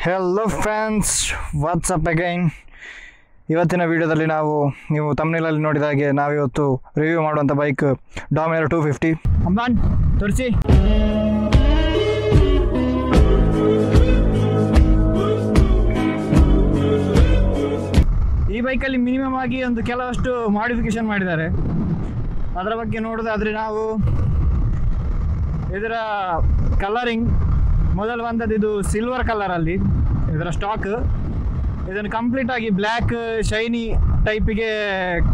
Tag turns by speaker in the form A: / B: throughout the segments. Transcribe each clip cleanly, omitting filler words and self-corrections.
A: Hello friends, WhatsApp again. ಇವತ್ತಿನ ವಿಡಿಯೋದಲ್ಲಿ ನೀವು ತಮ್ನೇಲಲ್ಲಿ ನೋಡಿದ ಹಾಗೆ ನಾವಿವತ್ತು ರಿವ್ಯೂ ಮಾಡುವಂಥ ಬೈಕ್ ಡಾಮಿನರ್ 250. ಅಮ್ಮಾನ್ ತೋರಿಸಿ. ಈ ಬೈಕಲ್ಲಿ ಮಿನಿಮಮ್ ಆಗಿ ಒಂದು ಕೆಲವಷ್ಟು ಮಾಡಿಫಿಕೇಶನ್ ಮಾಡಿದ್ದಾರೆ. ಅದರ ಬಗ್ಗೆ ನೋಡೋದಾದರೆ ನಾವು ಇದರ ಕಲರಿಂಗ್ ಮೊದಲು ಬಂದದ್ದು ಇದು ಸಿಲ್ವರ್ ಕಲರಲ್ಲಿ ಇದರ ಸ್ಟಾಕ್. ಇದನ್ನು ಕಂಪ್ಲೀಟಾಗಿ ಬ್ಲ್ಯಾಕ್ ಶೈನಿ ಟೈಪಿಗೆ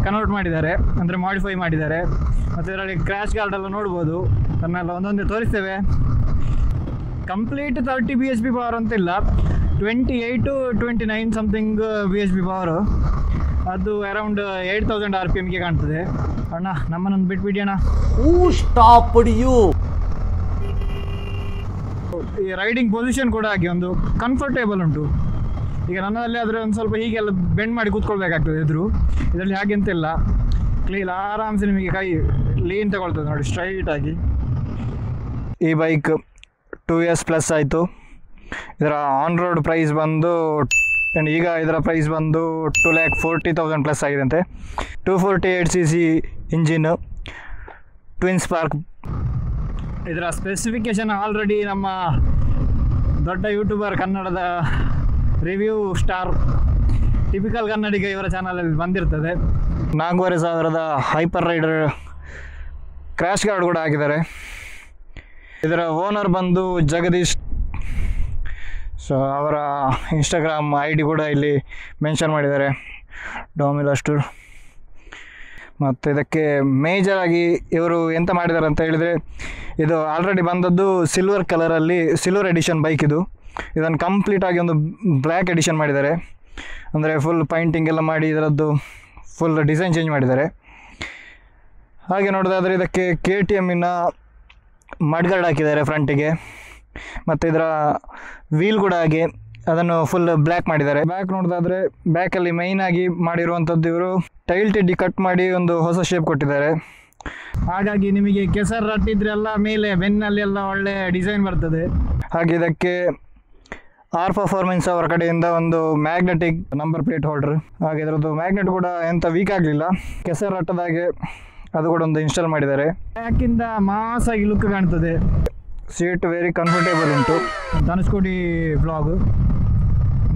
A: ಕನ್ವರ್ಟ್ ಮಾಡಿದ್ದಾರೆ, ಅಂದರೆ ಮಾಡಿಫೈ ಮಾಡಿದ್ದಾರೆ. ಮತ್ತು ಇದರಲ್ಲಿ ಕ್ರ್ಯಾಶ್ ಗಾರ್ಡೆಲ್ಲ ನೋಡ್ಬೋದು, ಅದನ್ನೆಲ್ಲ ಒಂದೊಂದೇ ತೋರಿಸ್ತೇವೆ. ಕಂಪ್ಲೀಟ್ 30 BHP ಪವರ್ ಅಂತಿಲ್ಲ, 28 to 29 ಸಮಥಿಂಗ್ BHP ಪವರು. ಅದು ಅರೌಂಡ್ 8000 RPMಗೆ ಕಾಣ್ತದೆ. ಅಣ್ಣ ನಮ್ಮನ್ನೊಂದು ಬಿಟ್ಬಿಡಿ ಅಣ್ಣ. ಈ ರೈಡಿಂಗ್ ಪೊಸಿಷನ್ ಕೂಡ ಹಾಗೆ ಒಂದು ಕಂಫರ್ಟೇಬಲ್ ಉಂಟು. ಈಗ ನನ್ನಲ್ಲಿ ಆದರೆ ಒಂದು ಸ್ವಲ್ಪ ಹೀಗೆಲ್ಲ ಬೆಂಡ್ ಮಾಡಿ ಕೂತ್ಕೊಳ್ಬೇಕಾಗ್ತದೆ ಎದುರು. ಇದರಲ್ಲಿ ಹಾಗೆ ಅಂತಿಲ್ಲ, ಕ್ಲೀನ್ ಆರಾಮ್ಸೆ ನಿಮಗೆ ಕೈ ಲೀನ್ ತಗೊಳ್ತದೆ ನೋಡಿ, ಸ್ಟ್ರೈಟಾಗಿ. ಈ ಬೈಕ್ 2 years ಪ್ಲಸ್ ಆಯಿತು. ಇದರ ಆನ್ ರೋಡ್ ಪ್ರೈಸ್ ಬಂದು ಈಗ ಇದರ ಪ್ರೈಸ್ ಬಂದು 2,40,000 ಪ್ಲಸ್ ಆಗಿದಂತೆ. 248cc engine, twin spark. ಇದರ ಸ್ಪೆಸಿಫಿಕೇಷನ್ ಆಲ್ರೆಡಿ ನಮ್ಮ ದೊಡ್ಡ ಯೂಟ್ಯೂಬರ್, ಕನ್ನಡದ ರಿವ್ಯೂ ಸ್ಟಾರ್, ಟಿಪಿಕಲ್ ಕನ್ನಡಿಗ ಇವರ ಚಾನಲಲ್ಲಿ ಬಂದಿರ್ತದೆ. 4,500 ಹೈಪರ್ ರೈಡರ್ ಕ್ರ್ಯಾಶ್ ಗಾರ್ಡ್ ಕೂಡ ಹಾಕಿದ್ದಾರೆ. ಇದರ ಓನರ್ ಬಂದು ಜಗದೀಶ್. ಸೊ ಅವರ ಇನ್ಸ್ಟಾಗ್ರಾಮ್ ID ಕೂಡ ಇಲ್ಲಿ ಮೆನ್ಷನ್ ಮಾಡಿದ್ದಾರೆ, ಡಾಮಿನರ್ ಟೂರ್. ಮತ್ತು ಇದಕ್ಕೆ ಮೇಜರಾಗಿ ಇವರು ಎಂತ ಮಾಡಿದ್ದಾರೆ ಅಂತ ಹೇಳಿದರೆ, ಇದು ಆಲ್ರೆಡಿ ಬಂದದ್ದು ಸಿಲ್ವರ್ ಕಲರಲ್ಲಿ, ಸಿಲ್ವರ್ ಎಡಿಷನ್ ಬೈಕ್ ಇದು. ಇದನ್ನು ಕಂಪ್ಲೀಟಾಗಿ ಒಂದು ಬ್ಲ್ಯಾಕ್ ಎಡಿಷನ್ ಮಾಡಿದ್ದಾರೆ, ಅಂದರೆ ಫುಲ್ ಪೈಂಟಿಂಗ್ ಎಲ್ಲ ಮಾಡಿ ಇದರದ್ದು ಫುಲ್ ಡಿಸೈನ್ ಚೇಂಜ್ ಮಾಡಿದ್ದಾರೆ. ಹಾಗೆ ನೋಡೋದಾದರೆ ಇದಕ್ಕೆ KTM-ನ ಮಡ್ಗಾರ್ಡ್ ಹಾಕಿದ್ದಾರೆ ಫ್ರಂಟಿಗೆ. ಮತ್ತು ಇದರ ವೀಲ್ ಕೂಡ ಹಾಗೆ ಅದನ್ನು ಫುಲ್ ಬ್ಲ್ಯಾಕ್ ಮಾಡಿದ್ದಾರೆ. ಬ್ಯಾಕ್ ನೋಡೋದಾದರೆ ಬ್ಯಾಕಲ್ಲಿ ಮೈನಾಗಿ ಮಾಡಿರುವಂಥದ್ದು ಇವರು ಟೈಲ್ ಟೆಡ್ಡಿ ಕಟ್ ಮಾಡಿ ಒಂದು ಹೊಸ ಶೇಪ್ ಕೊಟ್ಟಿದ್ದಾರೆ. ಹಾಗಾಗಿ ನಿಮಗೆ ಕೆಸರು ರಟ್ಟಿದ್ರೆಲ್ಲ ಮೇಲೆ ಬೆನ್ನಲ್ಲಿ ಎಲ್ಲ ಒಳ್ಳೆ ಡಿಸೈನ್ ಬರ್ತದೆ. ಹಾಗೆ ಇದಕ್ಕೆ ಆರ್ ಪರ್ಫಾರ್ಮೆನ್ಸ್ ಅವರ ಕಡೆಯಿಂದ ಒಂದು ಮ್ಯಾಗ್ನೆಟಿಕ್ ನಂಬರ್ ಪ್ಲೇಟ್ ಹೋಲ್ಡರ್. ಹಾಗೆ ಇದರದ್ದು ಮ್ಯಾಗ್ನೆಟ್ ಕೂಡ ಎಂಥ ವೀಕ್ ಆಗಲಿಲ್ಲ, ಕೆಸರು ರಟ್ಟದಾಗೆ ಅದು ಕೂಡ ಒಂದು ಇನ್ಸ್ಟಾಲ್ ಮಾಡಿದ್ದಾರೆ. ಬ್ಯಾಕಿಂದ ಮಾಸಾಗಿ ಲುಕ್ ಕಾಣ್ತದೆ. ಸೀಟ್ ವೆರಿ ಕಂಫರ್ಟೇಬಲ್ ಉಂಟು. ಧನುಷ್ಕೋಟಿ ಬ್ಲಾಗ್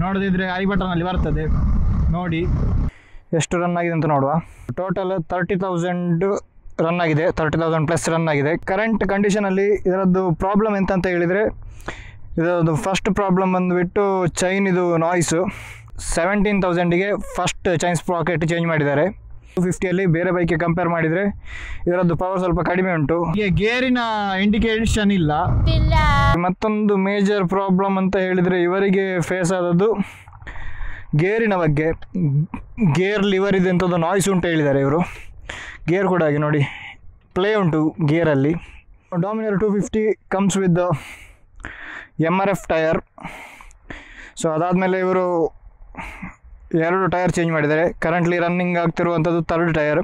A: ನೋಡೋದಿದ್ರೆ ಐ ಬಟನಲ್ಲಿ ಬರ್ತದೆ, ನೋಡಿ ಎಷ್ಟು ರನ್ ಆಗಿದೆ ಅಂತ ನೋಡುವ. ಟೋಟಲ್ 30,000 ರನ್ ಆಗಿದೆ, 30,000 ಪ್ಲಸ್ ರನ್ ಆಗಿದೆ. ಕರೆಂಟ್ ಕಂಡೀಷನಲ್ಲಿ ಇದರದ್ದು ಪ್ರಾಬ್ಲಮ್ ಎಂತ ಹೇಳಿದರೆ, ಇದರದ್ದು ಫಸ್ಟ್ ಪ್ರಾಬ್ಲಮ್ ಬಂದುಬಿಟ್ಟು ಚೈನ್, ಇದು ನಾಯ್ಸು. 17,000ಗೆ ಫಸ್ಟ್ ಚೈನ್ ಸ್ಪ್ರಾಕೆಟ್ ಚೇಂಜ್ ಮಾಡಿದ್ದಾರೆ. 250ಯಲ್ಲಿ ಬೇರೆ ಬೈಕ್ಗೆ ಕಂಪೇರ್ ಮಾಡಿದರೆ ಇದರದ್ದು ಪವರ್ ಸ್ವಲ್ಪ ಕಡಿಮೆ ಉಂಟು. ಹೀಗೆ ಗೇರಿನ ಇಂಡಿಕೇಷನ್ ಇಲ್ಲ. ಮತ್ತೊಂದು ಮೇಜರ್ ಪ್ರಾಬ್ಲಮ್ ಅಂತ ಹೇಳಿದರೆ ಇವರಿಗೆ ಫೇಸ್ ಆದದ್ದು ಗೇರಿನ ಬಗ್ಗೆ. ಗೇರ್ ಲಿವರ್ ಇದೆ ಎಂಥದ್ದು ನಾಯ್ಸ್ ಉಂಟು ಹೇಳಿದ್ದಾರೆ ಇವರು. ಗೇರ್ ಕೂಡ ಹಾಗೆ ನೋಡಿ, ಪ್ಲೇ ಉಂಟು ಗೇರಲ್ಲಿ. Dominar 250 comes with MRF tyre. So ಅದಾದಮೇಲೆ ಇವರು 2 ಟೈರ್ ಚೇಂಜ್ ಮಾಡಿದ್ದಾರೆ. ಕರೆಂಟ್ಲಿ ರನ್ನಿಂಗ್ ಆಗ್ತಿರುವಂಥದ್ದು 3rd tyre.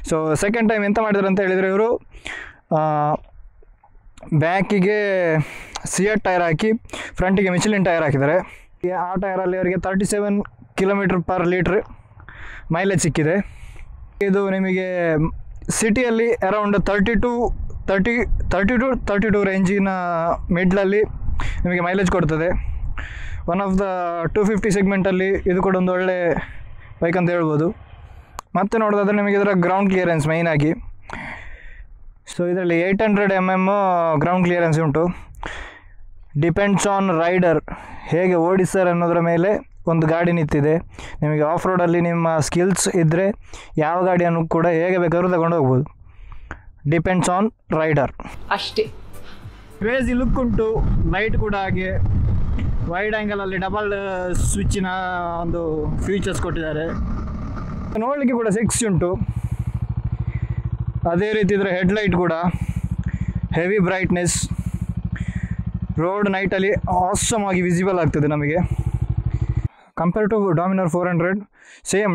A: So second time ಎಂತ ಮಾಡಿದ್ದಾರೆ ಅಂತ ಹೇಳಿದರೆ, ಇವರು ಬ್ಯಾಕಿಗೆ ಸಿಯಟ್ ಟೈರ್ ಹಾಕಿ ಫ್ರಂಟಿಗೆ ಮಿಚಲಿನ್ ಟೈರ್ ಹಾಕಿದ್ದಾರೆ. ಆ ಟೈರಲ್ಲಿ ಅವರಿಗೆ 37 km/L ಮೈಲೇಜ್ ಸಿಕ್ಕಿದೆ. ಇದು ನಿಮಗೆ ಸಿಟಿಯಲ್ಲಿ ಅರೌಂಡ್ 32 ರೇಂಜಿನ ಮಿಡ್ಲಲ್ಲಿ ನಿಮಗೆ ಮೈಲೇಜ್ ಕೊಡ್ತದೆ. ಒನ್ ಆಫ್ ದ 250 ಸೆಗ್ಮೆಂಟಲ್ಲಿ ಇದು ಕೂಡ ಒಂದು ಒಳ್ಳೆ ಬೈಕ್ ಅಂತ ಹೇಳ್ಬೋದು. ಮತ್ತು ನೋಡೋದಾದರೆ ನಿಮಗೆ ಇದರ ಗ್ರೌಂಡ್ ಕ್ಲಿಯರೆನ್ಸ್ ಮೈನಾಗಿ. ಸೊ ಇದರಲ್ಲಿ 800 mm ಗ್ರೌಂಡ್ ಕ್ಲಿಯರೆನ್ಸ್ ಉಂಟು. ಡಿಪೆಂಡ್ಸ್ ಆನ್ ರೈಡರ್, ಹೇಗೆ ಓಡಿಸ್ತಾರೆ ಅನ್ನೋದರ ಮೇಲೆ ಒಂದು ಗಾಡಿ ನಿಂತಿದೆ. ನಿಮಗೆ ಆಫ್ ರೋಡಲ್ಲಿ ನಿಮ್ಮ ಸ್ಕಿಲ್ಸ್ ಇದ್ದರೆ ಯಾವ ಗಾಡಿಯನ್ನು ಕೂಡ ಹೇಗೆ ಬೇಕಾದ್ರೂ ತಗೊಂಡು ಹೋಗ್ಬೋದು. ಡಿಪೆಂಡ್ಸ್ ಆನ್ ರೈಡರ್
B: ಅಷ್ಟೇ.
A: ಕ್ರೇಜಿ ಲುಕ್ ಉಂಟು. ಲೈಟ್ ಕೂಡ ಹಾಗೆ ವೈಡ್ ಆ್ಯಂಗಲಲ್ಲಿ ಡಬಲ್ ಸ್ವಿಚ್ಚಿನ ಒಂದು ಫೀಚರ್ಸ್ ಕೊಟ್ಟಿದ್ದಾರೆ. ನೋಡಲಿಕ್ಕೆ ಕೂಡ ಸೆಕ್ಸಿ ಉಂಟು. ಅದೇ ರೀತಿ ಇದರ ಹೆಡ್ಲೈಟ್ ಕೂಡ ಹೆವಿ ಬ್ರೈಟ್ನೆಸ್, ರೋಡ್ ನೈಟಲ್ಲಿ ಆಸಮ್ ಆಗಿ ವಿಸಿಬಲ್ ಆಗ್ತದೆ ನಮಗೆ. Compare to Dominar 400, same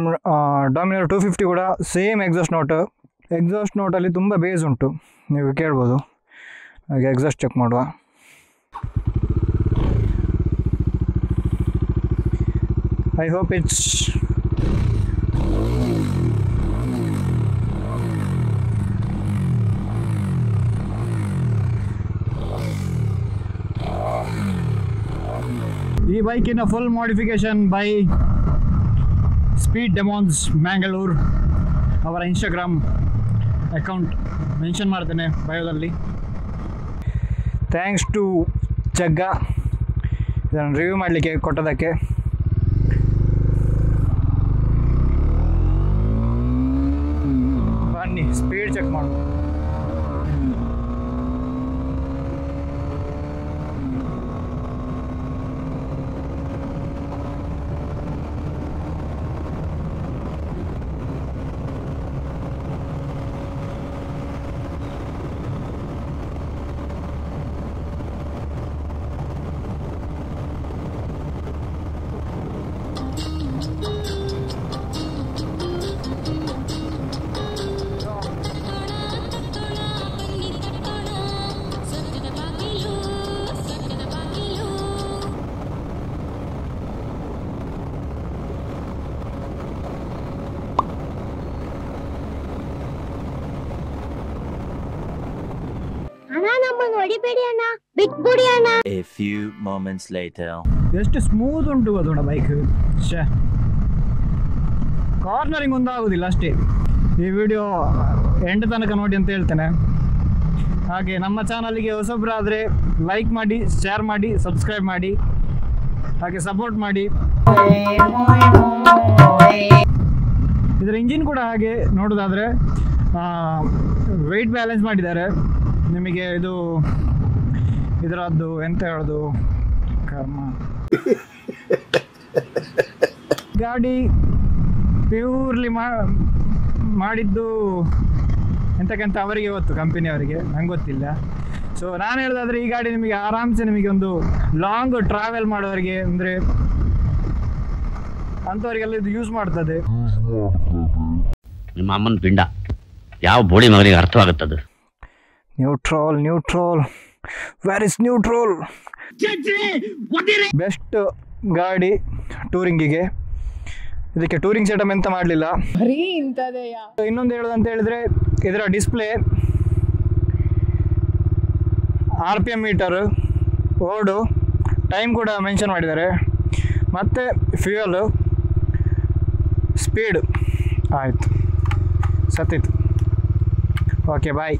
A: Dominar 250 ಕೂಡ ಸೇಮ್ ಎಕ್ಸಾಸ್ಟ್ ನೋಟಲ್ಲಿ ತುಂಬ ಬೇಸ್ ಉಂಟು, ನೀವು ಕೇಳ್ಬೋದು. ಹಾಗೆ ಎಕ್ಸಾಸ್ಟ್ ಚೆಕ್ ಮಾಡುವ. I hope it's ಈ ಬೈಕಿನ full modification by speed demons Mangalore. ಅವರ ಇನ್ಸ್ಟಾಗ್ರಾಮ್ ಅಕೌಂಟ್ ಮೆನ್ಷನ್ ಮಾಡ್ತೇನೆ ಬಯೋದಲ್ಲಿ. ಥ್ಯಾಂಕ್ಸ್ ಟು ಜಗ್ಗ ಇದನ್ನು ರಿವ್ಯೂ ಮಾಡಲಿಕ್ಕೆ ಕೊಟ್ಟದಕ್ಕೆ. ಬನ್ನಿ ಸ್ಪೀಡ್ ಚೆಕ್ ಮಾಡು.
B: A few moments later.
A: ಎಷ್ಟು ಸ್ಮೂತ್ ಉಂಟು ಅದೋಡ ಬೈಕ್. ಕಾರ್ನರಿಂಗ್ ಒಂದಾಗುದಿಲ್ಲ ಅಷ್ಟೇ. ಈ ವಿಡಿಯೋ ಎಂಡ್ ತನಕ ನೋಡಿ ಅಂತ ಹೇಳ್ತೇನೆ. ಹಾಗೆ ನಮ್ಮ ಚಾನಲ್ಗೆ ಹೊಸಬ್ರಾದರೆ ಲೈಕ್ ಮಾಡಿ, ಶೇರ್ ಮಾಡಿ, ಸಬ್ಸ್ಕ್ರೈಬ್ ಮಾಡಿ, ಹಾಗೆ ಸಪೋರ್ಟ್ ಮಾಡಿ. ಇದರ ಇಂಜಿನ್ ಕೂಡ ಹಾಗೆ ನೋಡೋದಾದರೆ ವೆಯ್ಟ್ ಬ್ಯಾಲೆನ್ಸ್ ಮಾಡಿದ್ದಾರೆ. ನಿಮಗೆ ಇದು ಇದರದ್ದು ಎಂತ ಹೇಳೋದು ಕರ್ಮ. ಗಾಡಿ ಪ್ಯೂರ್ಲಿ ಮಾಡಿದ್ದು ಎಂತಕ್ಕಂತ ಅವರಿಗೆ ಗೊತ್ತು, ಕಂಪನಿಯವರಿಗೆ, ನಂಗೆ ಗೊತ್ತಿಲ್ಲ. ಸೊ ನಾನು ಹೇಳೋದಾದರೆ ಈ ಗಾಡಿ ನಿಮಗೆ ಆರಾಮ್ಸೆ ನಿಮಗೆ ಒಂದು ಲಾಂಗ್ ಟ್ರಾವೆಲ್ ಮಾಡೋರಿಗೆ, ಅಂದರೆ ಅಂಥವರಿಗೆಲ್ಲ ಇದು ಯೂಸ್ ಮಾಡ್ತದೆ.
C: ನಿಮ್ಮ ಅಮ್ಮನ ಪಿಂಡ ಯಾವ ಬೋಳಿ ಮಗನಿಗೆ ಅರ್ಥವಾಗುತ್ತದೆ.
A: Neutral where is neutral. Best ಗಾಡಿ ಟೂರಿಂಗಿಗೆ. ಇದಕ್ಕೆ ಟೂರಿಂಗ್ ಸೆಟಪ್ ಎಂತ ಮಾಡಲಿಲ್ಲ. ಇನ್ನೊಂದು ಹೇಳೋದಂತ ಹೇಳಿದ್ರೆ ಇದರ ಡಿಸ್ಪ್ಲೇ, RPM ಮೀಟರ್, ಓಡು, ಟೈಮ್ ಕೂಡ ಮೆನ್ಷನ್ ಮಾಡಿದ್ದಾರೆ, ಮತ್ತು ಫ್ಯೂಯಲು, ಸ್ಪೀಡ್ ಆಯಿತು, ಸತ್ತಿತ್ತು. Okay bye.